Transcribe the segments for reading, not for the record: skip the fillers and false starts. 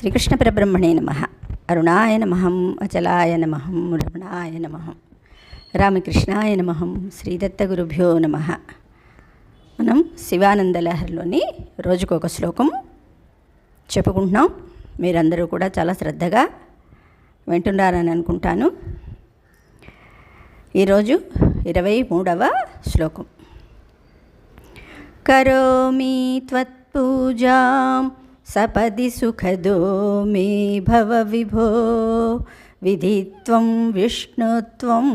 శ్రీకృష్ణ పరబ్రహ్మణే నమః. అరుణాయ నమః, అచలాయ నమః, రమణాయ నమః, రామకృష్ణాయ నమః, శ్రీదత్తగురుభ్యో నమః. మనం శివానంద లహరిలోని రోజుకొక శ్లోకం చెప్పుకుంటున్నాం. మీరందరూ కూడా చాలా శ్రద్ధగా వింటున్నారని అనుకుంటాను. ఈరోజు 23వ శ్లోకం. కరోమి త్వత్పూజాం సపది సుఖదో మే భవ విభో విధిత్వం విష్ణుత్వం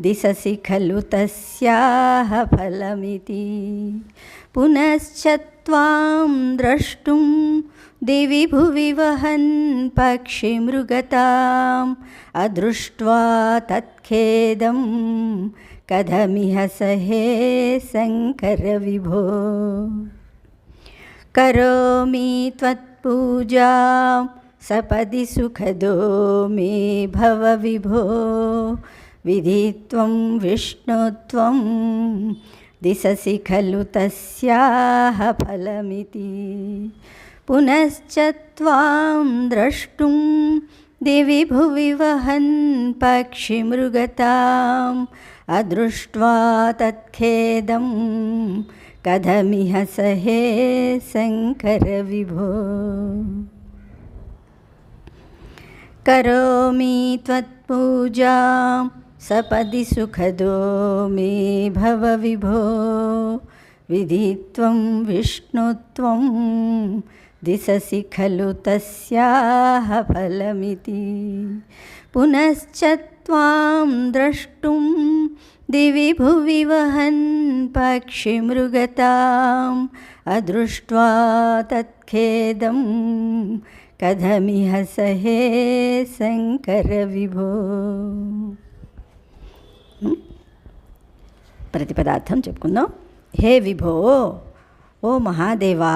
దిశసి ఖలు తస్యాః ఫలమితి పునశ్చ త్వాం ద్రష్టుం దివి భువి వహన్ పక్షిమృగతాం అదృష్ట్వా తత్ఖేదం కథమిహ సహే శంకర విభో. కరోమి త్వత్పూజాం సపది సుఖదో మే భవ విభో విధిత్వం విష్ణుత్వం దిశసి ఖలు తస్యాః ఫలమితి పునశ్చ త్వాం ద్రష్టుం దివి భువి వహన్ పక్షిమృగతాం అదృష్ట్వా తత్ఖేదం కథమిహ సహే శంకర విభో. కరోమి త్వత్పూజాం సపది సుఖదో మే భవ విభో విధిత్వం విష్ణుత్వం దిశసి ఖలు తస్యాః ఫలమితి పునశ్చ త్వాం ద్రష్టుం దివి భువి వహన్ పక్షిమృగతాం అదృష్ట్వా తత్ఖేదం కథమిహ సహే శంకర విభో. ప్రతిపదార్థం చెప్పుకుందాం. హే విభో, ఓ మహాదేవా,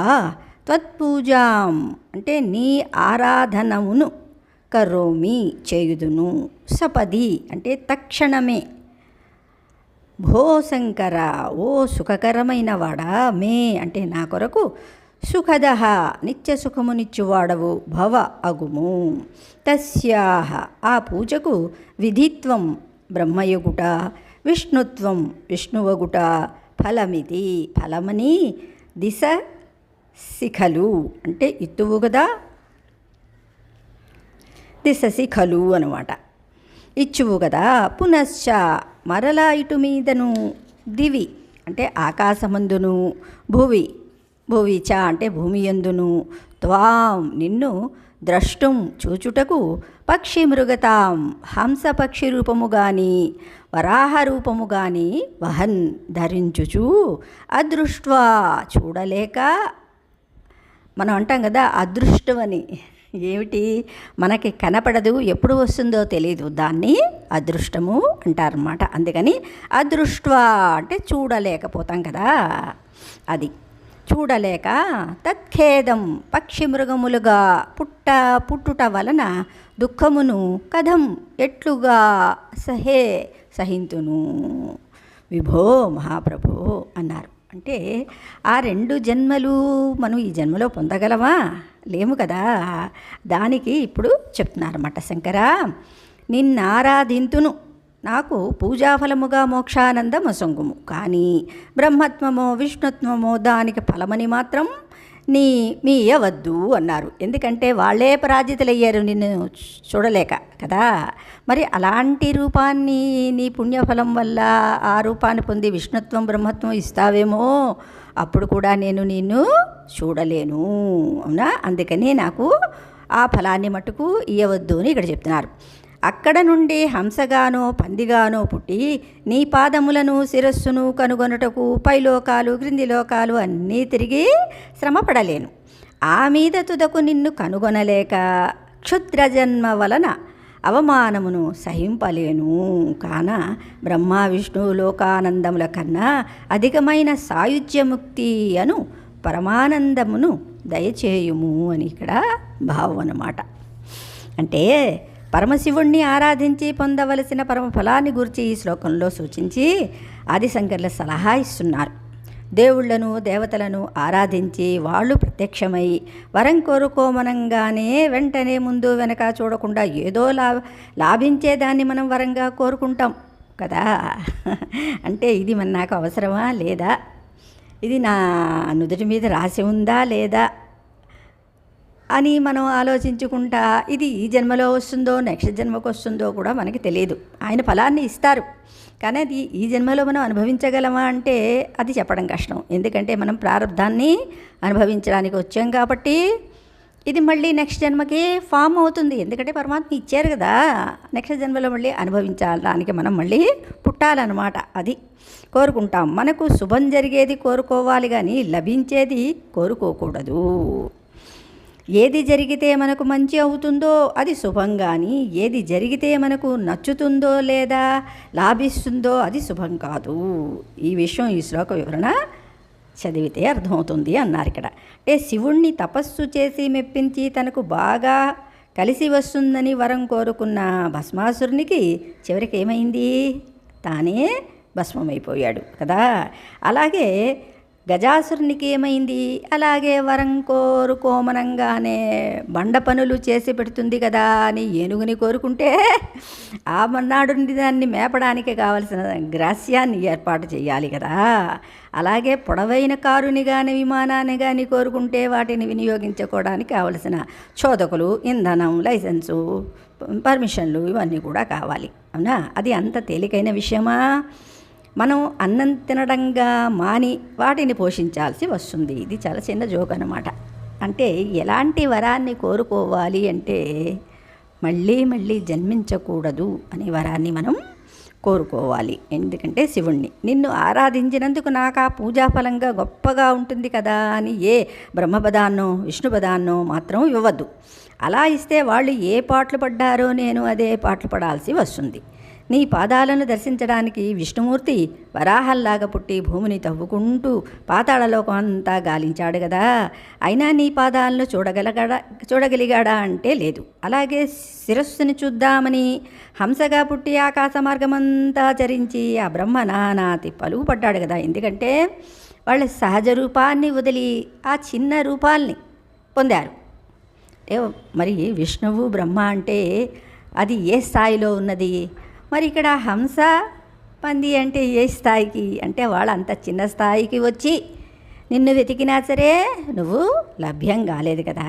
త్వత్పూజాం అంటే నీ ఆరాధనమును, కరోమి చేయుదును, సపది అంటే తక్షణమే, భో శంకర ఓ సుఖకరమైన వాడా, మే అంటే నా కొరకు, సుఖదః నిత్య సుఖమునిచ్చువాడవు, భవ అగుము, తస్యాః ఆ పూజకు, విధిత్వం బ్రహ్మయగుట, విష్ణుత్వం విష్ణువగుట, ఫలమితి ఫలమని, దిశ శిఖలు అంటే ఇత్తువు కదా, దిశసి ఖలు అనమాట, ఇచ్చువు కదా, పునశ్చ మరలా ఇటు మీదను, దివి అంటే ఆకాశమందును, భువి భువి చ అంటే భూమి యందును, త్వాం నిన్ను, ద్రష్టుం చూచుటకు, పక్షి మృగతాం హంస పక్షి రూపము గాని, వరాహ రూపము గాని, వహన్ ధరించుచు, అదృష్ట్వా చూడలేక, మనం అంటాం కదా అదృష్టమని, ఏమిటి మనకి కనపడదు, ఎప్పుడు వస్తుందో తెలియదు, దాన్ని అదృష్టము అంటారన్నమాట. అందుకని అదృష్ట్వా అంటే చూడలేకపోతాం కదా, అది చూడలేక, తత్ఖేదం పక్షి మృగములుగా పుట్టుట వలన దుఃఖమును, కథం ఎట్లుగా, సహే సహింతును, విభో మహాప్రభో అన్నారు. అంటే ఆ 2 జన్మలు మనం ఈ జన్మలో పొందగలమా? లేము కదా. దానికి ఇప్పుడు చెప్తున్నారన్నమాట శంకరా, నిన్నారాధింతును, నాకు పూజాఫలముగా మోక్షానందం అసంగుము, కానీ బ్రహ్మత్వమో విష్ణుత్వమో దానికి ఫలమని మాత్రం మీయవద్దు అన్నారు. ఎందుకంటే వాళ్ళే పరాజితులయ్యారు నిన్ను చూడలేక కదా. మరి అలాంటి రూపాన్ని నీ పుణ్యఫలం వల్ల ఆ రూపాన్ని పొంది విష్ణుత్వం బ్రహ్మత్వం ఇస్తావేమో, అప్పుడు కూడా నేను నిన్ను చూడలేను, అవునా. అందుకని నాకు ఆ ఫలాన్ని మట్టుకు ఇయ్యవద్దు అని ఇక్కడ చెప్తున్నారు. అక్కడ నుండి హంసగానో పందిగానో పుట్టి నీ పాదములను శిరస్సును కనుగొనుటకు పైలోకాలు క్రింది లోకాలు అన్నీ తిరిగి శ్రమపడలేను. ఆ మీద తుదకు నిన్ను కనుగొనలేక క్షుద్రజన్మ వలన అవమానమును సహింపలేను. కాన బ్రహ్మ విష్ణు లోకానందముల కన్నా అధికమైన సాయుధ్యముక్తి అను పరమానందమును దయచేయుము అని ఇక్కడ భావం అన్నమాట. అంటే పరమశివుణ్ణి ఆరాధించి పొందవలసిన పరమ ఫలాన్ని గురించి ఈ శ్లోకంలో సూచించి ఆదిశంకర్ల సలహా ఇస్తున్నారు. దేవుళ్లను దేవతలను ఆరాధించి వాళ్ళు ప్రత్యక్షమై వరం కోరుకోమనంగానే వెంటనే ముందు వెనక చూడకుండా ఏదో లాభించేదాన్ని మనం వరంగా కోరుకుంటాం కదా. అంటే ఇది నాకు అవసరమా లేదా, ఇది నా నుదుటి మీద రాసి ఉందా లేదా అని మనం ఆలోచించుకుంటా ఇది ఈ జన్మలో వస్తుందో నెక్స్ట్ జన్మకు వస్తుందో కూడా మనకి తెలియదు. ఆయన ఫలాన్ని ఇస్తారు, కానీ అది ఈ జన్మలో మనం అనుభవించగలమా అంటే అది చెప్పడం కష్టం. ఎందుకంటే మనం ప్రారంధాన్ని అనుభవించడానికి వచ్చాం కాబట్టి ఇది మళ్ళీ నెక్స్ట్ జన్మకి ఫామ్ అవుతుంది. ఎందుకంటే పరమాత్మ ఇచ్చారు కదా, నెక్స్ట్ జన్మలో మళ్ళీ అనుభవించడానికి మనం మళ్ళీ పుట్టాలన్నమాట. అది కోరుకుంటాం. మనకు శుభం జరిగేది కోరుకోవాలి కానీ లభించేది కోరుకోకూడదు. ఏది జరిగితే మనకు మంచి అవుతుందో అది శుభం, కానీ ఏది జరిగితే మనకు నచ్చుతుందో లేదా లాభిస్తుందో అది శుభం కాదు. ఈ విషయం ఈ శ్లోక వివరణ చదివితే అర్థమవుతుంది అన్నారు ఇక్కడ. అంటే శివుణ్ణి తపస్సు చేసి మెప్పించి తనకు బాగా కలిసి వస్తుందని వరం కోరుకున్న భస్మాసురునికి చివరికి ఏమైంది, తానే భస్మమైపోయాడు కదా. అలాగే గజాసురునికి ఏమైంది, అలాగే వరం కోరుకోమనంగానే బండ పనులు చేసి పెడుతుంది కదా అని ఏనుగుని కోరుకుంటే ఆ మన్నాడు దాన్ని మేపడానికి కావలసిన గ్రాస్యాన్ని ఏర్పాటు చేయాలి కదా. అలాగే పొడవైన కారుని కానీ విమానాన్ని కానీ కోరుకుంటే వాటిని వినియోగించుకోవడానికి కావలసిన చోదకులు, ఇంధనం, లైసెన్సు, పర్మిషన్లు ఇవన్నీ కూడా కావాలి. అవునా, అది అంత తేలికైన విషయమా? మనం అన్నం తినడంగా మాని వాటిని పోషించాల్సి వస్తుంది. ఇది చాలా చిన్న జోక్ అన్నమాట. అంటే ఎలాంటి వరాన్ని కోరుకోవాలి అంటే మళ్ళీ మళ్ళీ జన్మించకూడదు అనే వరాన్ని మనం కోరుకోవాలి. ఎందుకంటే శివుణ్ణి నిన్ను ఆరాధించినందుకు నాకు ఆ పూజాఫలంగా గొప్పగా ఉంటుంది కదా అని ఏ బ్రహ్మపదాన్నో విష్ణుపదాన్నో మాత్రం ఇవ్వద్దు. అలా ఇస్తే వాళ్ళు ఏ పాటలు పడ్డారో నేను అదే పాటలు పడాల్సి వస్తుంది. నీ పాదాలను దర్శించడానికి విష్ణుమూర్తి వరాహల్లాగా పుట్టి భూమిని తవ్వుకుంటూ పాతాళలోకం అంతా గాలించాడు కదా. అయినా నీ పాదాలను చూడగలిగాడా అంటే లేదు. అలాగే శిరస్సుని చూద్దామని హంసగా పుట్టి ఆకాశ మార్గమంతా చరించి ఆ బ్రహ్మ నానా తిప్పలు పడ్డాడు కదా. ఎందుకంటే వాళ్ళ సహజ రూపాన్ని వదిలి ఆ చిన్న రూపాల్ని పొందారు. మరి విష్ణువు బ్రహ్మ అంటే అది ఏ స్థాయిలో ఉన్నది? మరి ఇక్కడ హంస పంది అంటే ఏ స్థాయికి అంటే వాళ్ళు అంత చిన్న స్థాయికి వచ్చి నిన్ను వెతికినా సరే నువ్వు లభ్యం కాలేదు కదా.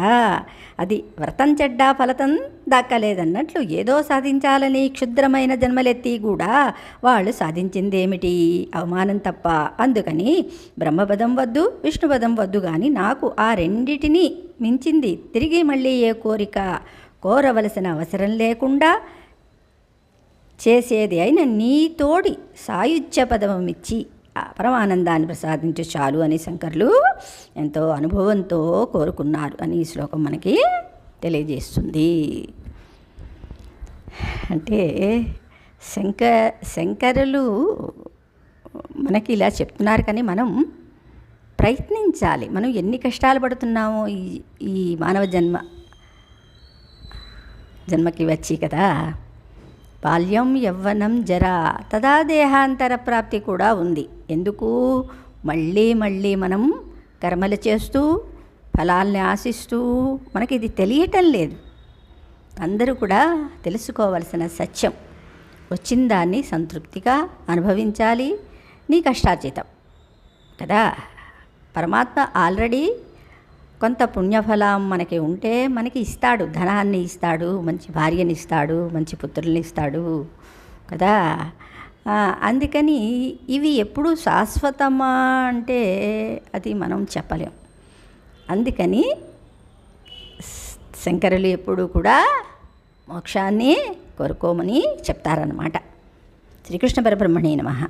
అది వ్రతం చెడ్డా ఫలితం దక్కలేదన్నట్లు ఏదో సాధించాలని క్షుద్రమైన జన్మలెత్తి కూడా వాళ్ళు సాధించిందేమిటి? అవమానం తప్ప. అందుకని బ్రహ్మపదం వద్దు, విష్ణుపదం వద్దు, కానీ నాకు ఆ రెండిటిని మించింది తిరిగి మళ్ళీ ఏ కోరిక కోరవలసిన అవసరం లేకుండా చేసేది అయిన నీ తోడి సాయుధ్య పదమిచ్చి పరమానందాన్ని ప్రసాదించు చాలు అని శంకరులు ఎంతో అనుభవంతో కోరుకున్నారు అని ఈ శ్లోకం మనకి తెలియజేస్తుంది. అంటే శంకరులు మనకి ఇలా చెప్తున్నారు, కానీ మనం ప్రయత్నించాలి. మనం ఎన్ని కష్టాలు పడుతున్నామో ఈ మానవ జన్మకి వచ్చి కదా. బాల్యం, యవ్వనం, జర, తదా దేహాంతర ప్రాప్తి కూడా ఉంది. ఎందుకు? మళ్ళీ మళ్ళీ మనం కర్మలు చేస్తూ ఫలాల్ని ఆశిస్తూ మనకి ఇది తెలియటం లేదు. అందరూ కూడా తెలుసుకోవలసిన సత్యం, వచ్చిన దాన్ని సంతృప్తిగా అనుభవించాలి. నీ కష్టార్జితం కదా. పరమాత్మ ఆల్రెడీ కొంత పుణ్యఫలం మనకి ఉంటే మనకి ఇస్తాడు, ధనాన్ని ఇస్తాడు, మంచి భార్యని ఇస్తాడు, మంచి పుత్రుల్ని ఇస్తాడు కదా. అందుకని ఇవి ఎప్పుడు శాశ్వతమా అంటే అది మనం చెప్పలేం. అందుకని శంకరులు ఎప్పుడు కూడా మోక్షాన్ని కోరుకోమని చెప్తారన్నమాట. శ్రీకృష్ణ పరబ్రహ్మణే నమః.